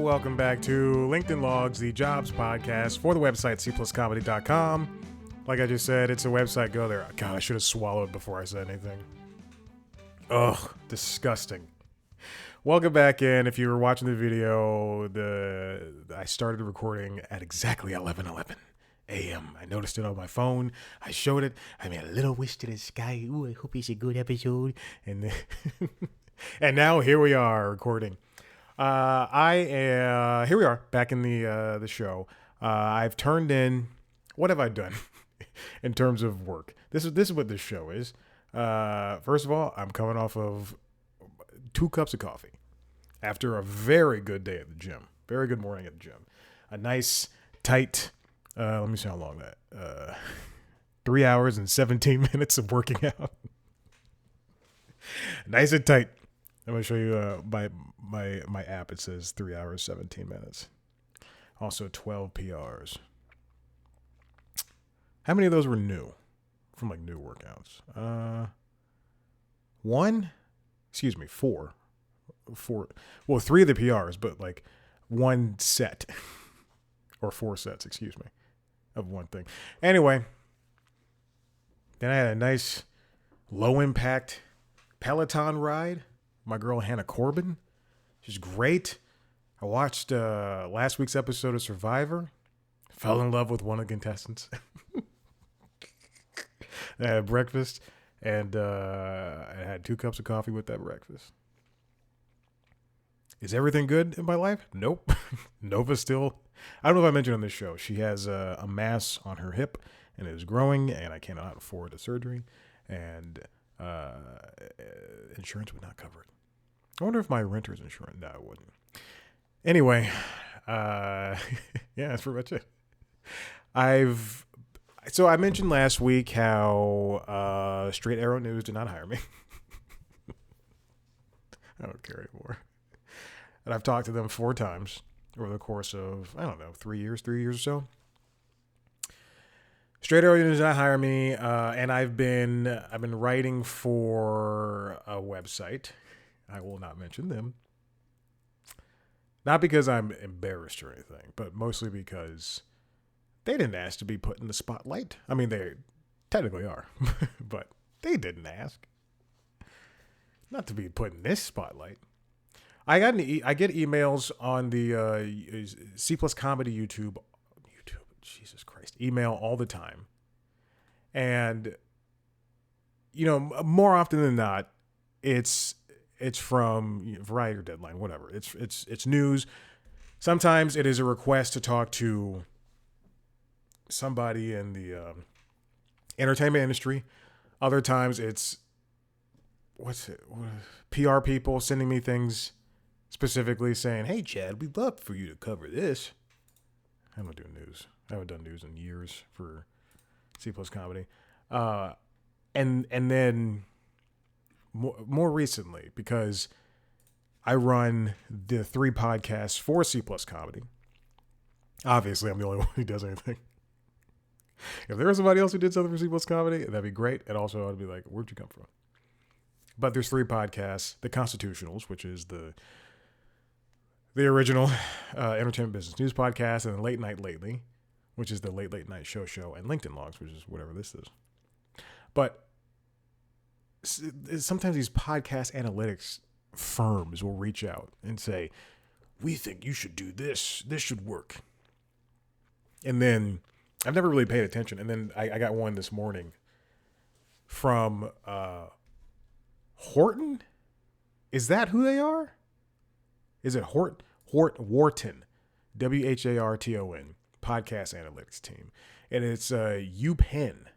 welcome back to LinkedIn Logs, the jobs podcast for the website cpluscomedy.com. Like I just said, it's a website. Go there. God, I should have swallowed before I said anything. Ugh, disgusting. Welcome back in. If you were watching the video, I started recording at exactly 11:11 a.m. I noticed it on my phone. I showed it. I made a little wish to the sky. Ooh, I hope it's a good episode. And and now here we are recording. Here we are back in the show. I've turned in. What have I done in terms of work? This is what this show is. First of all, I'm coming off of 2 cups of coffee after a very good day at the gym. Very good morning at the gym. A nice tight. Let me see how long that. 3 hours and 17 minutes of working out. Nice and tight. I'm going to show you my app. It says 3 hours, 17 minutes. Also 12 PRs. How many of those were new? From like new workouts? 4. Well, 3 of the PRs, but like 1 set. Or 4 sets, excuse me. Of one thing. Anyway. Then I had a nice low impact Peloton ride. My girl Hannah Corbin. She's great. I watched last week's episode of Survivor. Fell in love with one of the contestants. I had breakfast, and I had 2 cups of coffee with that breakfast. Is everything good in my life? Nope. Nova still. I don't know if I mentioned on this show. She has a mass on her hip, and it is growing, and I cannot afford a surgery, and insurance would not cover it. I wonder if my renter's insurance. No, it wouldn't. Anyway, yeah, that's pretty much it. So I mentioned last week how Straight Arrow News did not hire me. I don't care anymore. And I've talked to them 4 times over the course of, 3 years or so. Straight Arrow News did not hire me, and I've been writing for a website. I will not mention them. Not because I'm embarrassed or anything, but mostly because they didn't ask to be put in the spotlight. I mean, they technically are, but they didn't ask. Not to be put in this spotlight. I get emails on the C Plus Comedy YouTube, Jesus Christ, email all the time. And, more often than not, it's from Variety or Deadline, whatever. It's news. Sometimes it is a request to talk to somebody in the entertainment industry. Other times it's PR people sending me things specifically saying, "Hey Chad, we'd love for you to cover this." I don't do news. I haven't done news in years for C Plus Comedy. And then more recently, because I run the 3 podcasts for C Plus Comedy. Obviously, I'm the only one who does anything. If there was somebody else who did something for C Plus Comedy, that'd be great. And also, I'd be like, where'd you come from? But there's 3 podcasts. The Constitutionals, which is the original entertainment business news podcast, and then Late Night Lately, which is the late night show, and LinkedIn Logs, which is whatever this is. But sometimes these podcast analytics firms will reach out and say, "We think you should do this. This should work." And then I've never really paid attention. And then I got one this morning from Horton. Is that who they are? Is it Wharton? WHARTON, podcast analytics team. And it's UPenn.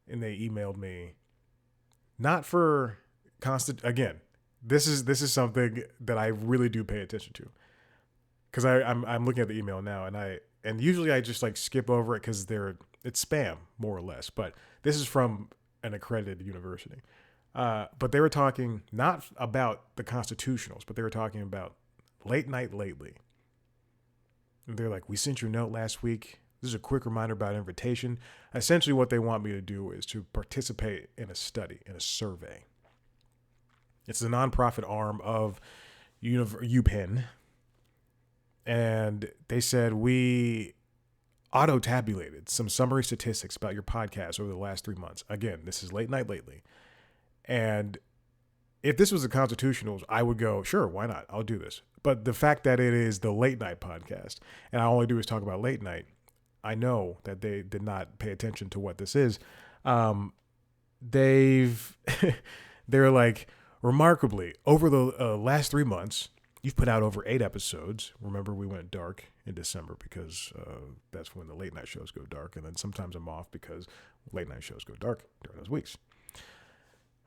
And they emailed me. Not for again, this is something that I really do pay attention to. Because I'm looking at the email now, and usually I just like skip over it because it's spam, more or less. But this is from an accredited university. But they were talking not about the Constitutionals, but they were talking about Late Night Lately. And they're like, "We sent you a note last week. This is a quick reminder about invitation." Essentially what they want me to do is to participate in a study, in a survey. It's a nonprofit arm of UPenn, and they said, we auto-tabulated some summary statistics about your podcast over the last 3 months. Again, this is Late Night Lately. And if this was the Constitutionals, I would go, sure, why not? I'll do this. But the fact that it is the late night podcast, and all I do is talk about late night, I know that they did not pay attention to what this is. They're like, remarkably, over the last 3 months, you've put out over 8 episodes. Remember, we went dark in December because that's when the late night shows go dark. And then sometimes I'm off because late night shows go dark during those weeks.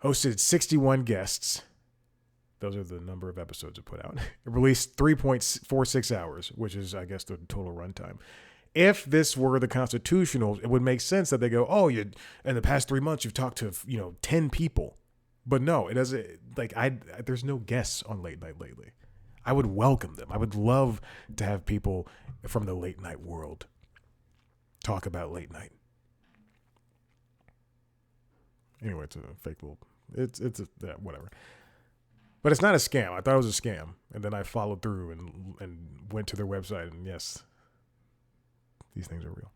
Hosted 61 guests. Those are the number of episodes it put out. It released 3.46 hours, which is, I guess, the total runtime. If this were the Constitutionals, it would make sense that they go, oh, in the past 3 months, you've talked to 10 people. But no, it doesn't. Like, there's no guests on Late Night Lately. I would welcome them. I would love to have people from the late night world talk about late night. Anyway, it's a fake little. It's whatever. But it's not a scam. I thought it was a scam, and then I followed through and went to their website, and yes, these things are real.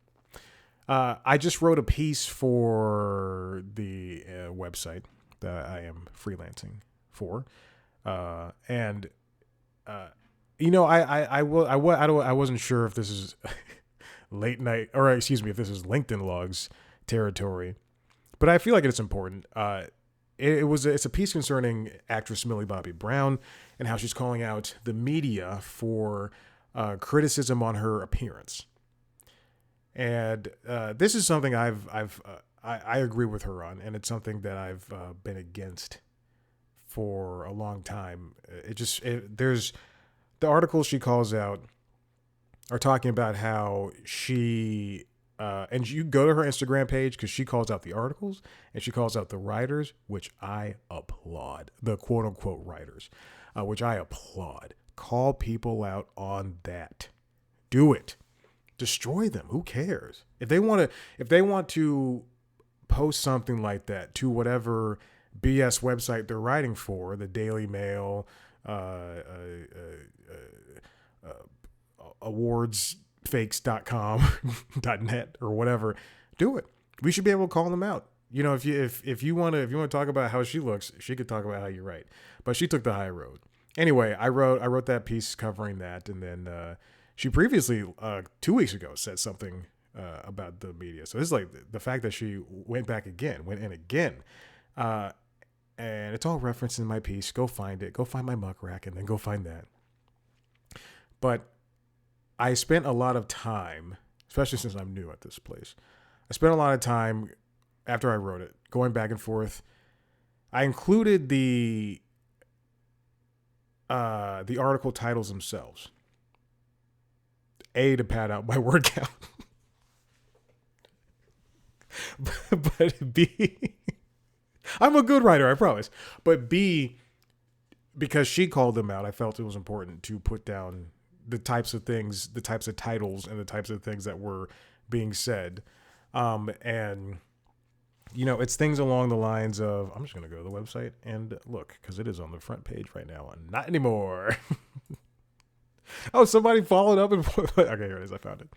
I just wrote a piece for the website that I am freelancing for, and I wasn't sure if this is late night, or excuse me, if this is LinkedIn Logs territory, but I feel like it's important. It's a piece concerning actress Millie Bobby Brown and how she's calling out the media for criticism on her appearance. And this is something I agree with her on, and it's something that I've been against for a long time. There's the articles she calls out are talking about how she and you go to her Instagram page because she calls out the articles and she calls out the writers, which I applaud. The quote unquote writers, which I applaud. Call people out on that. Do it. Destroy them. Who cares? If they want to post something like that to whatever BS website they're writing for, the Daily Mail, awardsfakes.com.net or whatever, do it. We should be able to call them out. If you want to talk about how she looks, she could talk about how you write. But she took the high road. Anyway, I wrote that piece covering that, and then she previously 2 weeks ago said something about the media. So this is like the fact that she went in again. And it's all referenced in my piece. Go find it. Go find my muck rack and then go find that. But I spent a lot of time, especially since I'm new at this place, I spent a lot of time after I wrote it, going back and forth. I included the article titles themselves. A, to pad out my word count. But B, I'm a good writer, I promise. But B, because she called them out, I felt it was important to put down the types of things, the types of titles, and the types of things that were being said. And, it's things along the lines of, I'm just going to go to the website and look, because it is on the front page right now. Not anymore. Oh, somebody followed up and okay, here it is. I found it.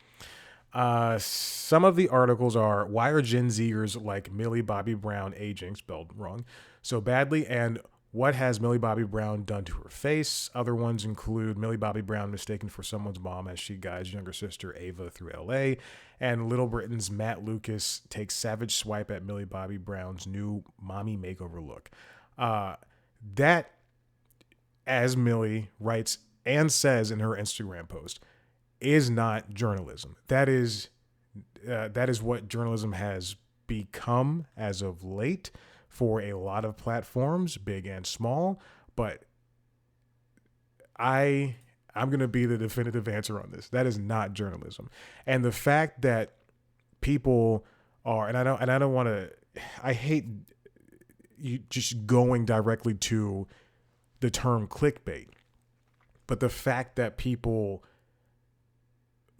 Some of the articles are, why are Gen Zers like Millie Bobby Brown aging, spelled wrong, so badly, and what has Millie Bobby Brown done to her face? Other ones include Millie Bobby Brown mistaken for someone's mom as she guides younger sister Ava through LA, and Little Britain's Matt Lucas takes savage swipe at Millie Bobby Brown's new mommy makeover look. That, as Millie writes and says in her Instagram post, is not journalism. That is what journalism has become as of late for a lot of platforms, big and small. But I'm going to be the definitive answer on this. That is not journalism. And the fact that people are, and I don't want to, I hate you just going directly to the term clickbait. But the fact that people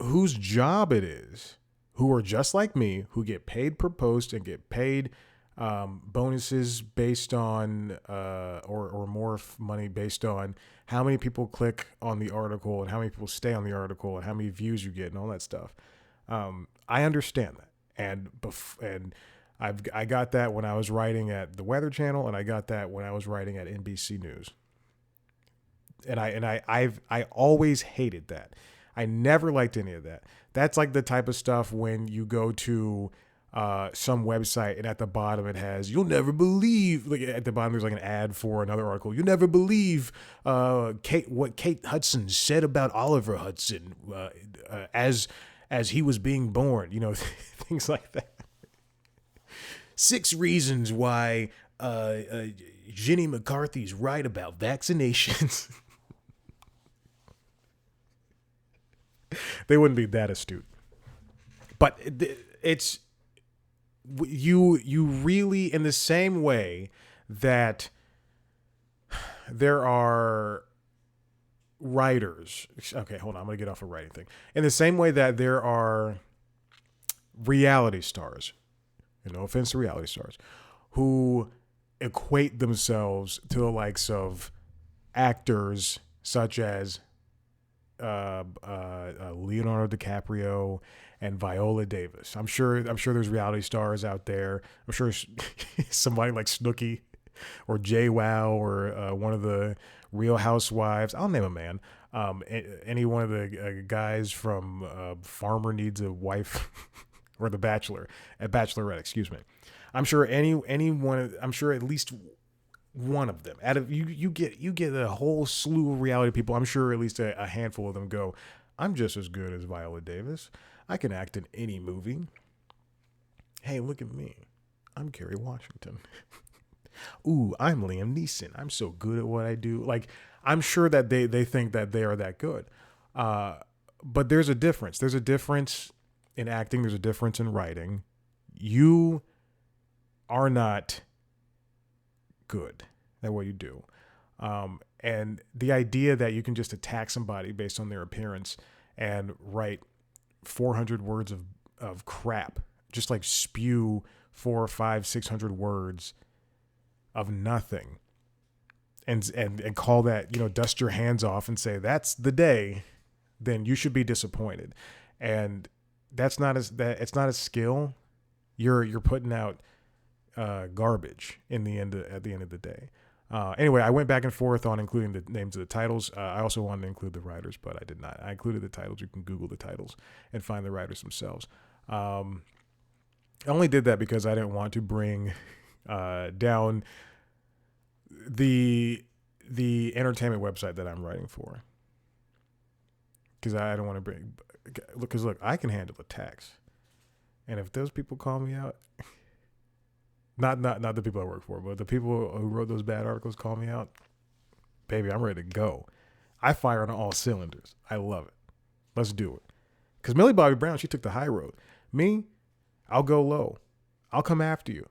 whose job it is, who are just like me, who get paid per post and get paid bonuses based on or more money based on how many people click on the article and how many people stay on the article and how many views you get and all that stuff. I understand that, and I got that when I was writing at the Weather Channel, and I got that when I was writing at NBC News. And I always hated that. I never liked any of that. That's like the type of stuff when you go to some website and at the bottom it has, you'll never believe, like at the bottom there's like an ad for another article. You'll never believe what Kate Hudson said about Oliver Hudson as he was being born. You know, things like that. 6 reasons why Jenny McCarthy's right about vaccinations. They wouldn't be that astute. But it's you really, in the same way that there are writers. Okay, hold on. I'm going to get off a writing thing. In the same way that there are reality stars, and no offense to reality stars, who equate themselves to the likes of actors such as Leonardo DiCaprio and Viola Davis. I'm sure there's reality stars out there. I'm sure somebody like Snooki or JWoww or one of the Real Housewives. I'll name a man. Any one of the guys from Farmer Needs a Wife or The Bachelor, Bachelorette, excuse me. I'm sure anyone. I'm sure at least one of them. Out of you get a whole slew of reality people. I'm sure at least a handful of them go, I'm just as good as Viola Davis. I can act in any movie. Hey, look at me. I'm Kerry Washington. Ooh, I'm Liam Neeson. I'm so good at what I do. Like, I'm sure that they think that they are that good. But there's a difference. There's a difference in acting. There's a difference in writing. You are not good at what you do. And the idea that you can just attack somebody based on their appearance and write 400 words of crap, just like spew 400 or 500, 600 words of nothing and call that, dust your hands off and say, that's the day, then you should be disappointed. And it's not a skill. You're putting out garbage at the end of the day. Anyway, I went back and forth on including the names of the titles. I also wanted to include the writers, but I did not. I included the titles. You can Google the titles and find the writers themselves. I only did that because I didn't want to bring down the entertainment website that I'm writing for. Because I don't want to bring... Because look, I can handle attacks. And if those people call me out... Not the people I work for, but the people who wrote those bad articles call me out. Baby, I'm ready to go. I fire on all cylinders. I love it. Let's do it. Because Millie Bobby Brown, she took the high road. Me, I'll go low. I'll come after you.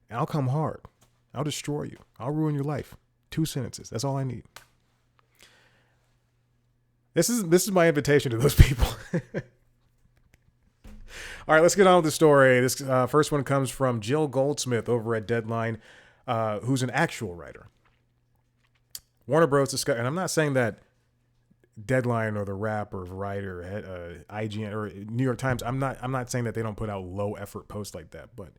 And I'll come hard. I'll destroy you. I'll ruin your life. 2 sentences. That's all I need. This is my invitation to those people. All right, let's get on with the story. This first one comes from Jill Goldsmith over at Deadline, who's an actual writer. Warner Bros. And I'm not saying that Deadline or the Wrap or Variety or IGN or New York Times. I'm not saying that they don't put out low effort posts like that, but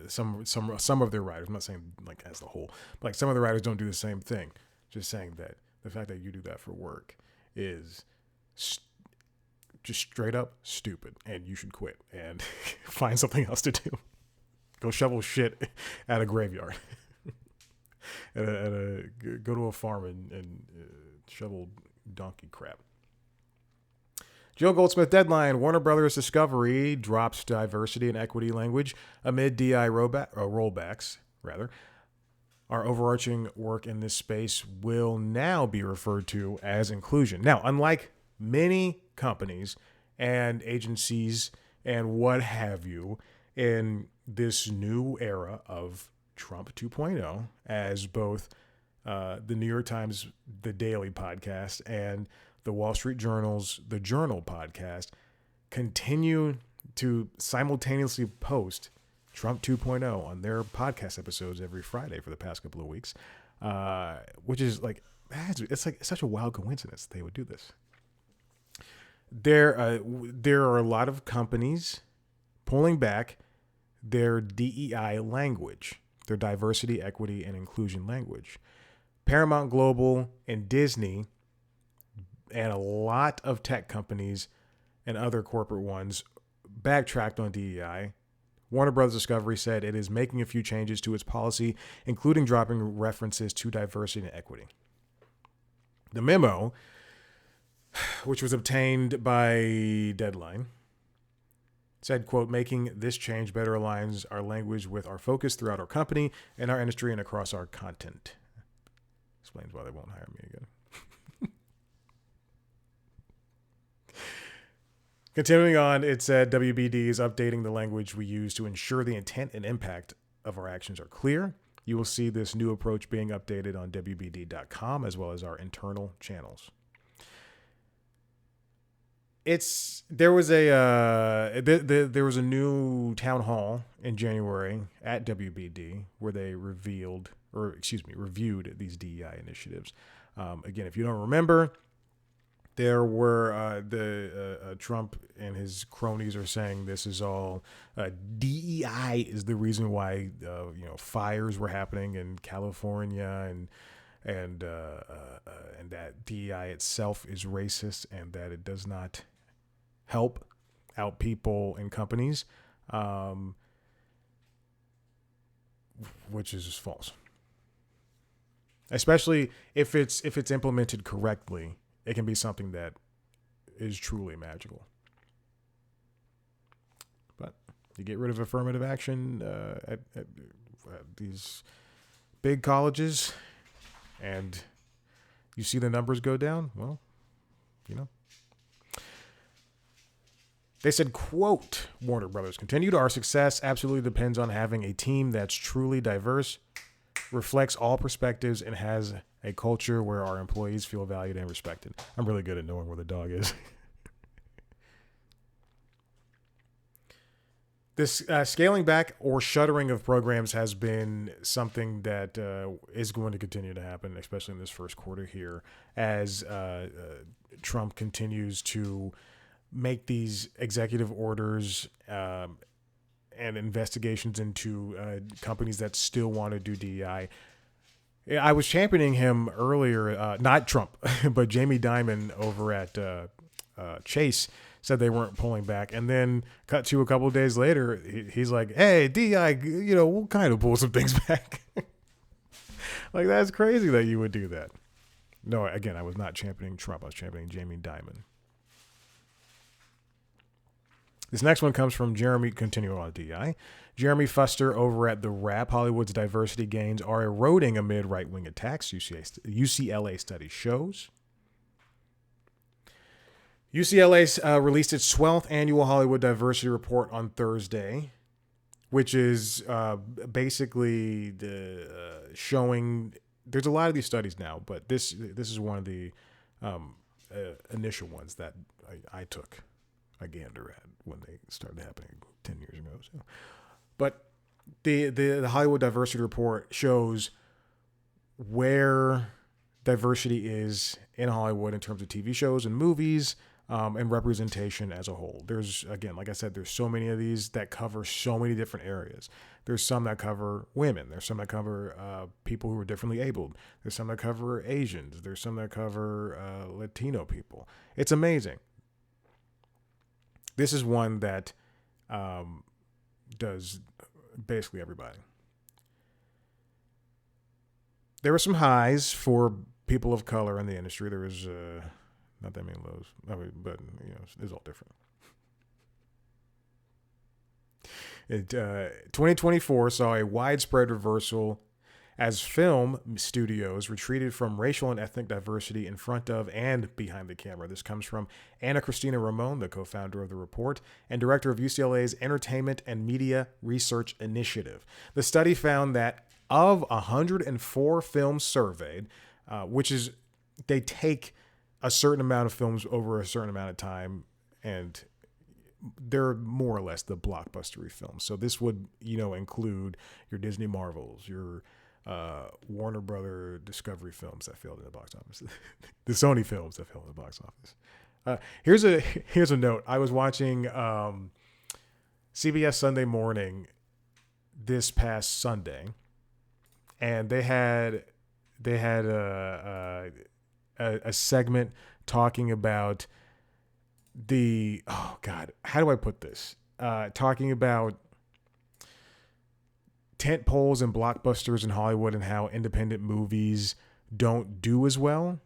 some of their writers. I'm not saying like as the whole, but like some of the writers don't do the same thing. Just saying that the fact that you do that for work is just straight up stupid, and you should quit and find something else to do. Go shovel shit at a graveyard. Go to a farm and shovel donkey crap. Jill Goldsmith, Deadline. Warner Brothers Discovery drops diversity and equity language amid DI rollbacks. Our overarching work in this space will now be referred to as inclusion. Now, unlike many companies and agencies and what have you in this new era of Trump 2.0, as both the New York Times, the Daily podcast, and the Wall Street Journal's The Journal podcast continue to simultaneously post Trump 2.0 on their podcast episodes every Friday for the past couple of weeks, which is like, it's like such a wild coincidence that they would do this. There are a lot of companies pulling back their DEI language, their diversity, equity, and inclusion language. Paramount Global and Disney and a lot of tech companies and other corporate ones backtracked on DEI. Warner Bros. Discovery said it is making a few changes to its policy, including dropping references to diversity and equity. The memo, which was obtained by Deadline, said, quote, making this change better aligns our language with our focus throughout our company and our industry and across our content. Explains why they won't hire me again. Continuing on, it said WBD is updating the language we use to ensure the intent and impact of our actions are clear. You will see this new approach being updated on WBD.com as well as our internal channels. There was a new town hall in January at WBD where they reviewed these DEI initiatives. Again, if you don't remember, there were Trump and his cronies are saying this is all DEI is the reason why fires were happening in California and that DEI itself is racist and that it does not help out people in companies, which is just false. Especially if it's implemented correctly. It can be something that is truly magical. But you get rid of affirmative action at these big colleges and you see the numbers go down, well, They said, quote, Warner Brothers continued, our success absolutely depends on having a team that's truly diverse, reflects all perspectives, and has a culture where our employees feel valued and respected. I'm really good at knowing where the dog is. This scaling back or shuttering of programs has been something that is going to continue to happen, especially in this first quarter here, as Trump continues to make these executive orders and investigations into companies that still want to do DEI. I was championing him earlier, not Trump, but Jamie Dimon over at Chase said they weren't pulling back. And then cut to a couple of days later, he's like, hey, DEI, we'll kind of pull some things back. Like, that's crazy that you would do that. No, again, I was not championing Trump. I was championing Jamie Dimon. This next one comes from Jeremy, continuing on DEI. Jeremy Fuster over at The Wrap. Hollywood's diversity gains are eroding amid right-wing attacks, UCLA study shows. UCLA released its 12th annual Hollywood Diversity Report on Thursday, which is basically showing, there's a lot of these studies now, but this is one of the initial ones that I took a gander at when they started happening 10 years ago. So, but the Hollywood Diversity Report shows where diversity is in Hollywood in terms of TV shows and movies, and representation as a whole. There's, again, like I said, there's so many of these that cover so many different areas. There's some that cover women. There's some that cover people who are differently abled. There's some that cover Asians. There's some that cover Latino people. It's amazing. This is one that does basically everybody. There were some highs for people of color in the industry. There was not that many lows, but it's all different. 2024 saw a widespread reversal as film studios retreated from racial and ethnic diversity in front of and behind the camera. This comes from Anna Cristina Ramon, the co-founder of the report and director of UCLA's Entertainment and Media Research Initiative. The study found that of 104 films surveyed, which is they take a certain amount of films over a certain amount of time and they're more or less the blockbustery films. So this would, include your Disney Marvels, your Warner Brother Discovery films that failed in the box office, the Sony films that failed in the box office. Here's a note. I was watching CBS Sunday Morning this past Sunday, and they had a segment talking about how do I put this? Talking about tent poles and blockbusters in Hollywood and how independent movies don't do as well.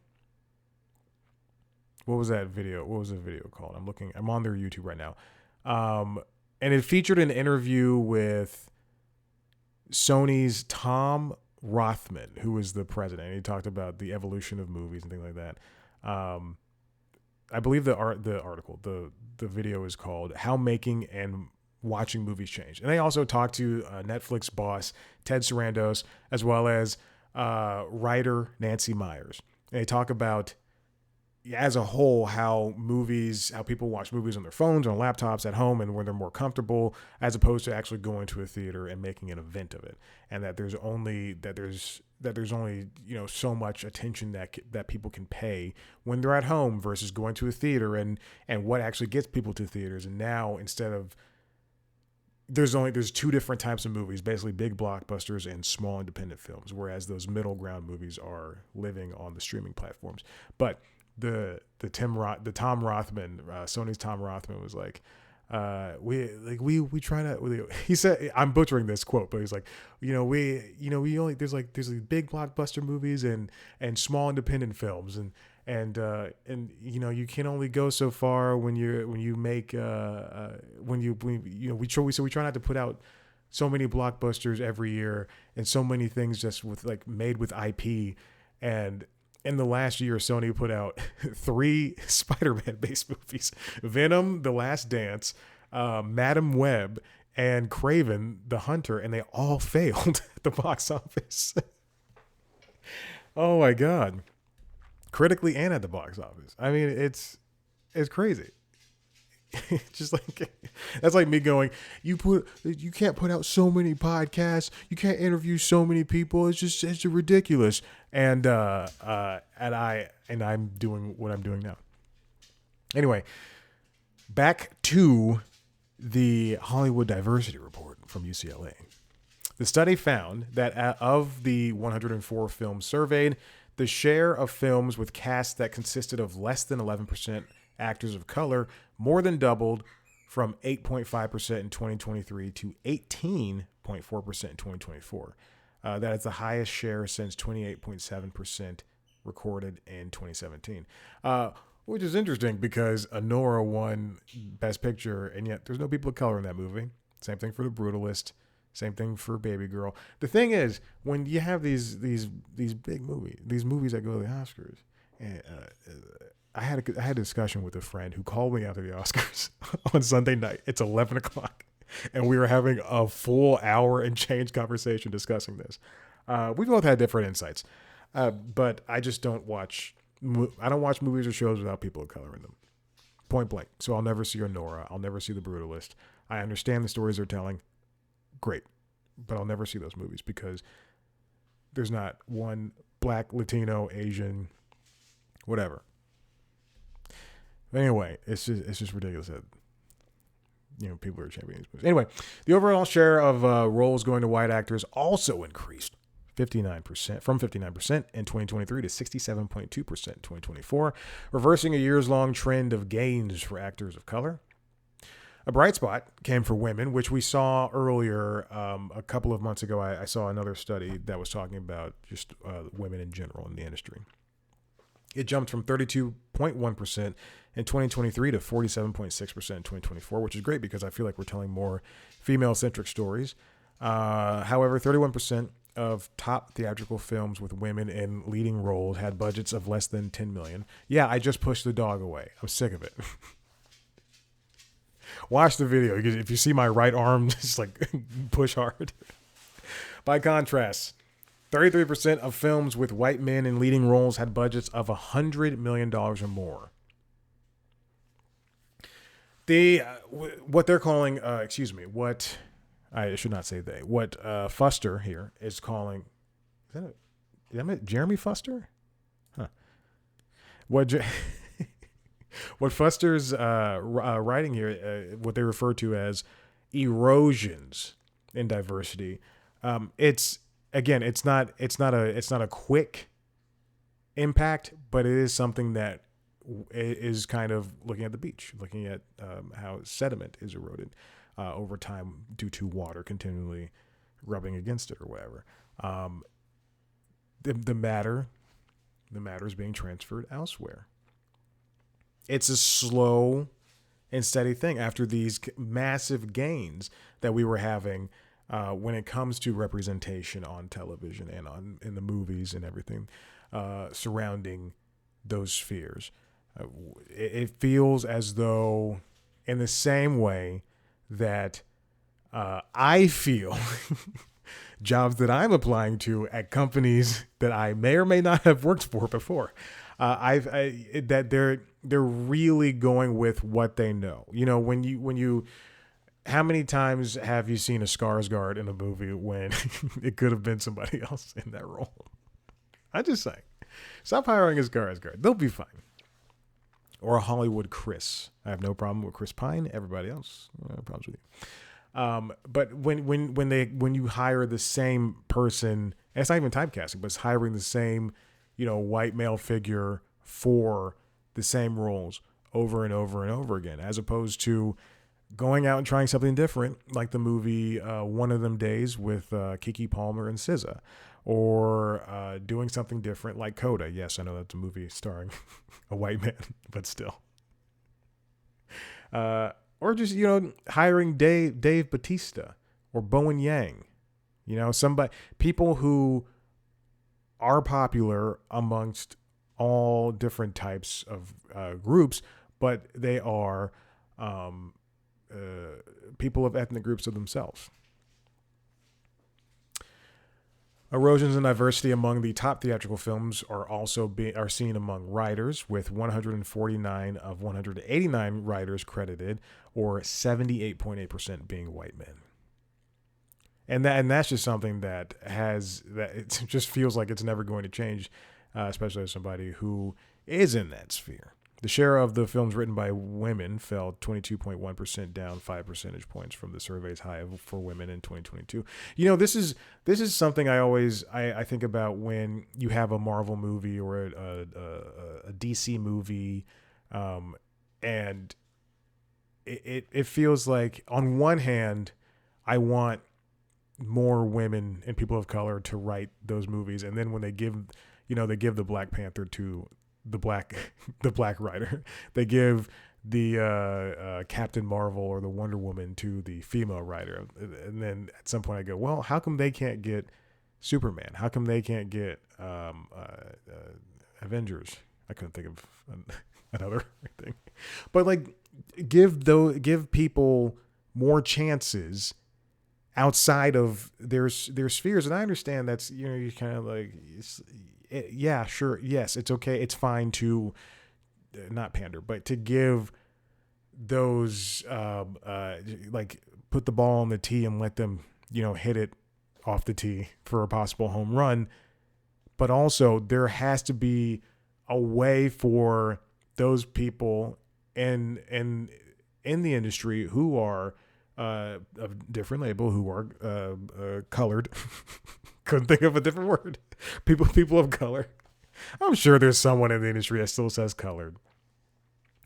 What was that video? What was the video called? I'm on their YouTube right now. And it featured an interview with Sony's Tom Rothman, who is the president. He talked about the evolution of movies and things like that. I believe the video is called "How Making and Watching Movies Change," and they also talked to Netflix boss Ted Sarandos as well as writer Nancy Meyers. And they talk about, as a whole, how people watch movies on their phones, on laptops, at home, and when they're more comfortable, as opposed to actually going to a theater and making an event of it, and that there's only so much attention that people can pay when they're at home versus going to a theater, and what actually gets people to theaters. And now, instead of there's two different types of movies, basically big blockbusters and small independent films, whereas those middle ground movies are living on the streaming platforms. But the Tom Rothman, Sony's Tom Rothman, was like, we try to. He said, I'm butchering this quote, but he's like, we only there's big blockbuster movies and small independent films, and you can only go so far when you make we try not to put out so many blockbusters every year and so many things just with made with IP. And in the last year, Sony put out 3 Spider-Man based movies: Venom, The Last Dance, Madam Web, and Kraven the Hunter, and they all failed at the box office. Oh my God. Critically and at the box office. I mean, it's crazy. Just that's like me going, you can't put out so many podcasts, you can't interview so many people, it's just ridiculous. And I'm doing what I'm doing now. Anyway, back to the Hollywood Diversity Report from UCLA. The study found that of the 104 films surveyed, the share of films with casts that consisted of less than 11% actors of color more than doubled from 8.5% in 2023 to 18.4% in 2024. That is the highest share since 28.7% recorded in 2017. Which is interesting because Anora won Best Picture, and yet there's no people of color in that movie. Same thing for The Brutalist. Same thing for Baby Girl. The thing is, when you have these big movies, these movies that go to the Oscars, and I had a discussion with a friend who called me after the Oscars on Sunday night. It's 11 o'clock, and we were having a full hour and change conversation discussing this. We both had different insights, but I just don't watch. I don't watch movies or shows without people of color in them. Point blank. So I'll never see Nora. I'll never see The Brutalist. I understand the stories they're telling. Great. But I'll never see those movies because there's not one black, Latino, Asian, whatever. But anyway, it's just ridiculous that people are championing these movies. Anyway, the overall share of roles going to white actors also increased 59% from 59% in 2023 to 67.2% in 2024, reversing a years-long trend of gains for actors of color. A bright spot came for women, which we saw earlier a couple of months ago. I saw another study that was talking about just women in general in the industry. It jumped from 32.1% in 2023 to 47.6% in 2024, which is great because I feel like we're telling more female-centric stories. However, 31% of top theatrical films with women in leading roles had budgets of less than $10 million. Yeah, I just pushed the dog away. I'm sick of it. Watch the video. If you see my right arm, just push hard. By contrast, 33% of films with white men in leading roles had budgets of $100 million or more. what they're calling, excuse me, what I should not say they, what Fuster here is calling, is that it, Jeremy Fuster? Huh. What what Fuster's writing here, what they refer to as erosions in diversity. It's again, it's not a quick impact, but it is something that is kind of looking at the beach, looking at how sediment is eroded over time due to water continually rubbing against it or whatever. The matter is being transferred elsewhere. It's a slow and steady thing after these massive gains that we were having when it comes to representation on television and in the movies and everything surrounding those spheres. It feels as though, in the same way that I feel jobs that I'm applying to at companies that I may or may not have worked for before, that they're really going with what they know. You know, when you how many times have you seen a Skarsgård in a movie when it could have been somebody else in that role? I just say, stop hiring a Skarsgård. They'll be fine. Or a Hollywood Chris. I have no problem with Chris Pine. Everybody else, no problems with you. But when you hire the same person, and it's not even typecasting, but it's hiring the same, white male figure for the same roles over and over and over again, as opposed to going out and trying something different, like the movie One of Them Days with Keke Palmer and SZA, or doing something different like Coda. Yes, I know that's a movie starring a white man, but still. Or just, hiring Dave Bautista or Bowen Yang, people who are popular amongst all different types of groups, but they are people of ethnic groups of themselves. Erosions in diversity among the top theatrical films are also are seen among writers, with 149 of 189 writers credited, or 78.8% being white men. And that's just something that it just feels like it's never going to change, especially as somebody who is in that sphere. The share of the films written by women fell 22.1%, down 5 percentage points from the survey's high for women in 2022. This is something I think about when you have a Marvel movie or a DC movie, and it feels like, on one hand, I want more women and people of color to write those movies, and then when they give the Black Panther to the black writer, they give the Captain Marvel or the Wonder Woman to the female writer, and then at some point I go, well, how come they can't get Superman? How come they can't get Avengers? I couldn't think of another thing, but give people more chances outside of their spheres. And I understand that's, you kind of like, yeah, sure. Yes, it's okay. It's fine to not pander, but to give those, put the ball on the tee and let them, hit it off the tee for a possible home run. But also there has to be a way for those people in the industry who are of different label, who are colored. Couldn't think of a different word. People of color. I'm sure there's someone in the industry that still says colored.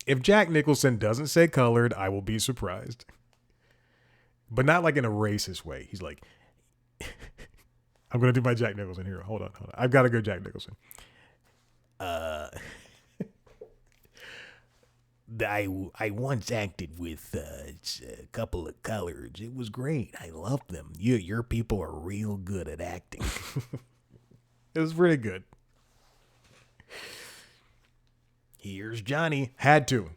If Jack Nicholson doesn't say colored, I will be surprised. But not like in a racist way. He's like, I'm going to do my Jack Nicholson here. Hold on. I've got to go Jack Nicholson. I once acted with a couple of coloreds. It was great. I loved them. Your people are real good at acting. It was pretty good. Here's Johnny. Had to.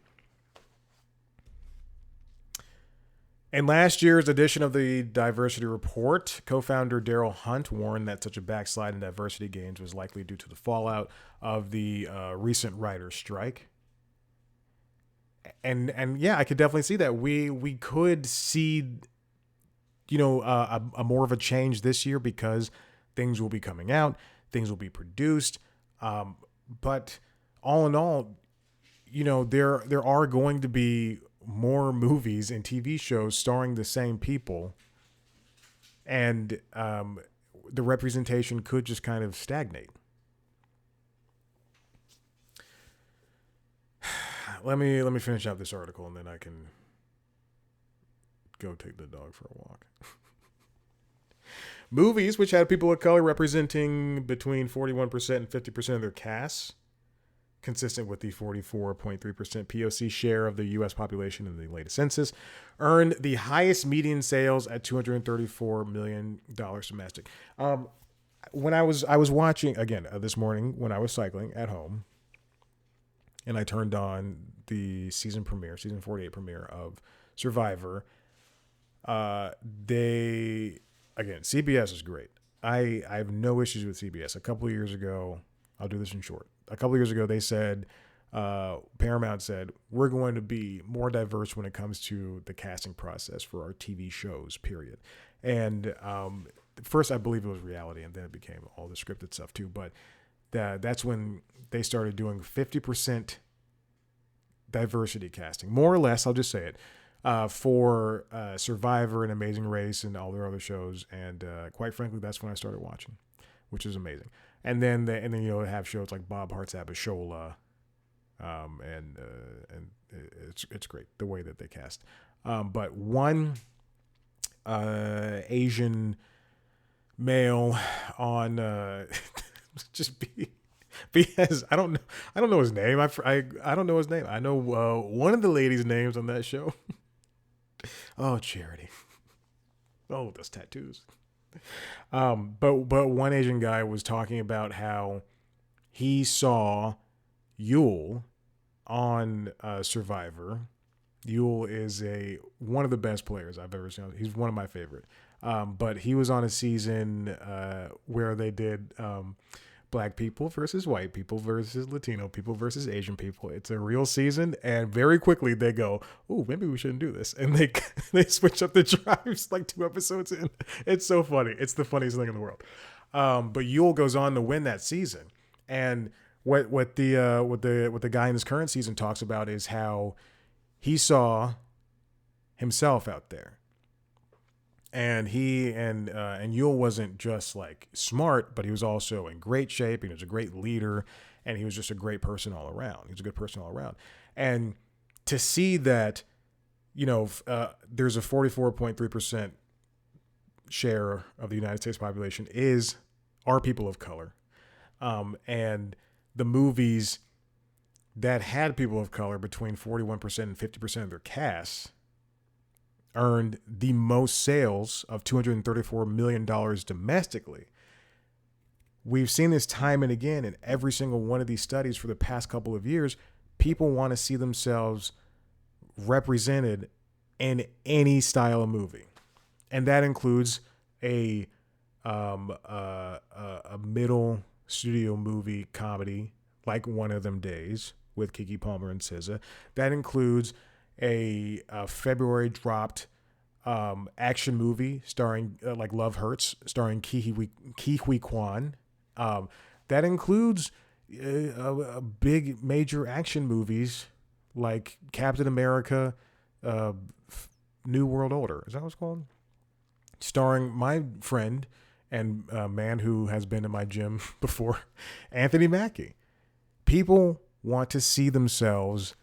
In last year's edition of the Diversity Report, co-founder Daryl Hunt warned that such a backslide in diversity gains was likely due to the fallout of the recent writer's strike. and yeah, I could definitely see that. We could see, a more of a change this year because things will be coming out, things will be produced. But all in all, there are going to be more movies and TV shows starring the same people, and the representation could just kind of stagnate. Let me finish out this article and then I can go take the dog for a walk. Movies which had people of color representing between 41% and 50% of their casts, consistent with the 44.3% POC share of the U.S. population in the latest census, earned the highest median sales at $234 million domestic. When I was watching again this morning when I was cycling at home, and I turned on the season 48 premiere of Survivor. CBS is great. I have no issues with CBS. A couple of years ago, I'll do this in short. A couple of years ago, they said, Paramount said, we're going to be more diverse when it comes to the casting process for our TV shows, period. And first, I believe it was reality, and then it became all the scripted stuff too. But that's when they started doing 50% diversity casting, more or less. I'll just say it for Survivor and Amazing Race and all their other shows. And quite frankly, that's when I started watching, which is amazing. And then they have shows like Bob Hart's Abishola, and it's great the way that they cast. But one Asian male on just because I don't know his name. I don't know his name. I know one of the ladies' names on that show. Oh, Charity. Oh, those tattoos. But one Asian guy was talking about how he saw Yul on Survivor. Yul is one of the best players I've ever seen. He's one of my favorite. But he was on a season where they did Black people versus white people versus Latino people versus Asian people. It's a real season, and very quickly they go, "Oh, maybe we shouldn't do this," and they switch up the drives like 2 episodes in. It's so funny. It's the funniest thing in the world. But Yul goes on to win that season, and what the guy in this current season talks about is how he saw himself out there. And he and Yul wasn't just like smart, but he was also in great shape. He was a great leader, and he was just a great person all around. He was a good person all around. And to see that, there's a 44.3% share of the United States population are people of color, and the movies that had people of color between 41% and 50% of their casts earned the most sales of $234 million domestically. We've seen this time and again in every single one of these studies for the past couple of years. People want to see themselves represented in any style of movie. And that includes a middle studio movie comedy like One of Them Days with Keke Palmer and SZA. That includes a February dropped action movie starring like Love Hurts, starring Ke Huy Quan. That includes big major action movies like Captain America, New World Order. Is that what it's called? Starring my friend and man who has been in my gym before, Anthony Mackie. People want to see themselves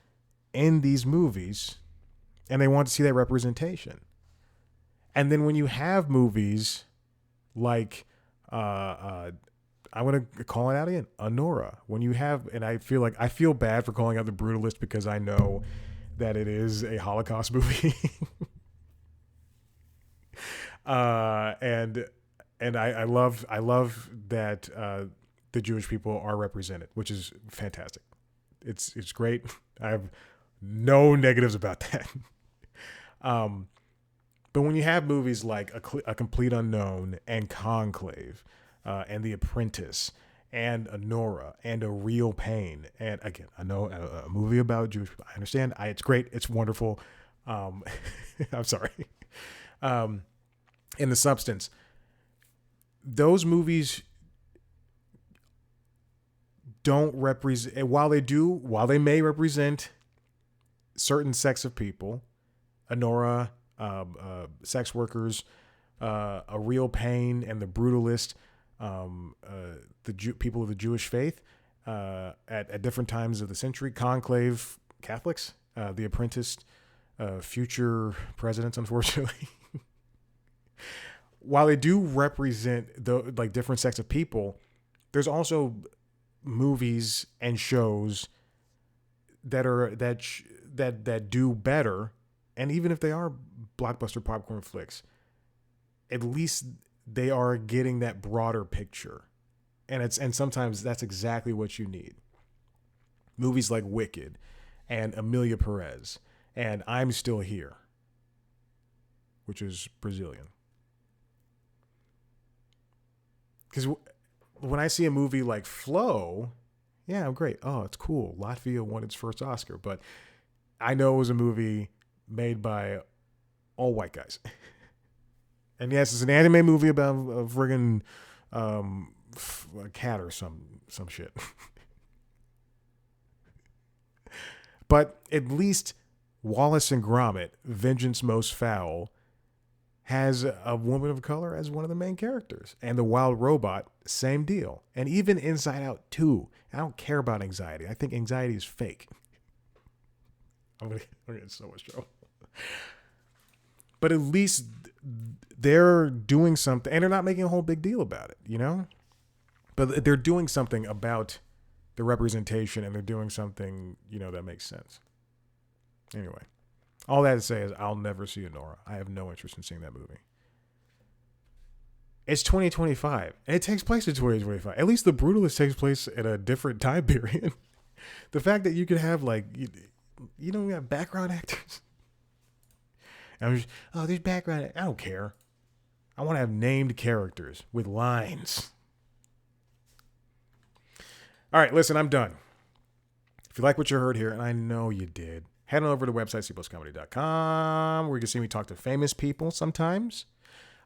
in these movies, and they want to see that representation. And then when you have movies like, I'm going to call it out again, Anora. When you have, and I feel bad for calling out The Brutalist because I know that it is a Holocaust movie. And I love that the Jewish people are represented, which is fantastic. It's great. I have no negatives about that. But when you have movies like A Complete Unknown and Conclave, and The Apprentice and a Nora and a Real Pain. And again, I know a movie about Jewish people. I understand. It's great. It's wonderful. I'm sorry. In the substance, those movies don't represent, while they may represent certain sects of people, Anora, sex workers, a Real Pain, and the Brutalist, people of the Jewish faith, at different times of the century, Conclave Catholics, The Apprentice, future presidents, unfortunately. While they do represent different sects of people, there's also movies and shows that do better, and even if they are blockbuster popcorn flicks, at least they are getting that broader picture, and sometimes that's exactly what you need. Movies like Wicked and Amelia Perez and I'm Still Here, which is Brazilian. Because when I see a movie like Flow, yeah, I'm great. Oh, it's cool. Latvia won its first Oscar, but I know it was a movie made by all white guys. And yes, it's an anime movie about a friggin' a cat or some shit. But at least Wallace and Gromit, Vengeance Most Foul, has a woman of color as one of the main characters. And The Wild Robot, same deal. And even Inside Out 2. I don't care about anxiety. I think anxiety is fake. I'm gonna get so much trouble. But at least they're doing something, and they're not making a whole big deal about it, you know? But they're doing something about the representation, and they're doing something, that makes sense. Anyway, all that to say is I'll never see Anora. I have no interest in seeing that movie. It's 2025, and it takes place in 2025. At least The Brutalist takes place at a different time period. The fact that you could have, you have background actors. And there's background. I don't care. I want to have named characters with lines. All right, listen, I'm done. If you like what you heard here, and I know you did, head on over to the website, cpluscomedy.com, where you can see me talk to famous people sometimes.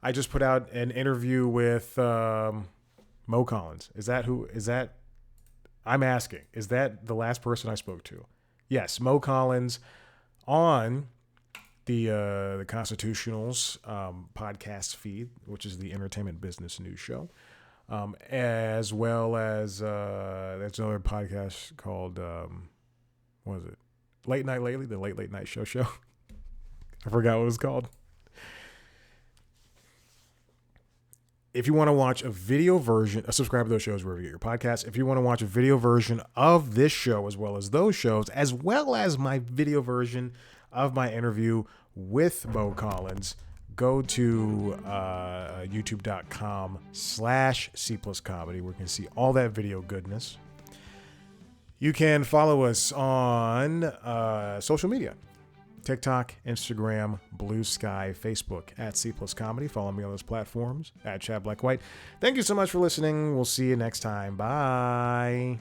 I just put out an interview with Mo Collins. I'm asking, is that the last person I spoke to? Yes, Mo Collins on the Constitutionals podcast feed, which is the entertainment business news show, as well as there's another podcast called what is it? Late Night Lately, the Late Night Show. I forgot what it was called. If you want to watch a video version, subscribe to those shows wherever you get your podcasts. If you want to watch a video version of this show as well as those shows, as well as my video version of my interview with Mo Collins, go to youtube.com/C+comedy, where you can see all that video goodness. You can follow us on social media. TikTok, Instagram, Blue Sky, Facebook at C+Comedy. Follow me on those platforms at Chad Black White. Thank you so much for listening. We'll see you next time. Bye.